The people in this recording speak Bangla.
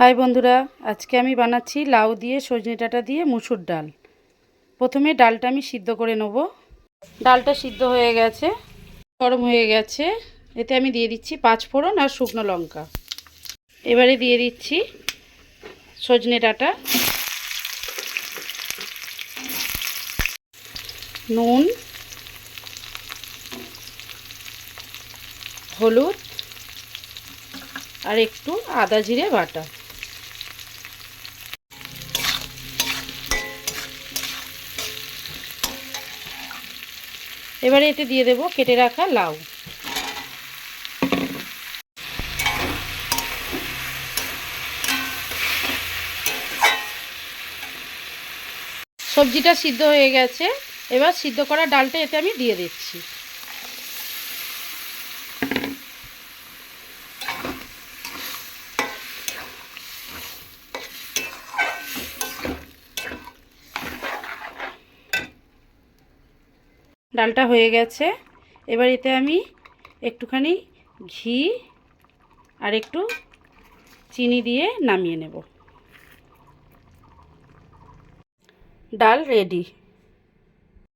হাই বন্ধুরা, আজকে আমি বানাচ্ছি লাউ দিয়ে সজনে ডাঁটা দিয়ে মুসুর ডাল। প্রথমে ডালটা আমি সিদ্ধ করে নেব। ডালটা সিদ্ধ হয়ে গেছে, গরম হয়ে গেছে। এতে আমি দিয়ে দিচ্ছি 5 ফোড়ন আর শুকনো লঙ্কা। এবারে দিয়ে দিচ্ছি সজনে ডাঁটা, নুন, হলুদ আর একটু আদা জিরে বাটা। এবারে এতে দিয়ে দেব কেটে রাখা লাউ। সবজিটা সিদ্ধ হয়ে গেছে, এবার সিদ্ধ করা ডালটা এতে আমি দিয়ে দিচ্ছি। ডালটা হয়ে গেছে, এবার এতে আমি একটুখানি ঘি আর একটু চিনি দিয়ে নামিয়ে নেব। ডাল রেডি।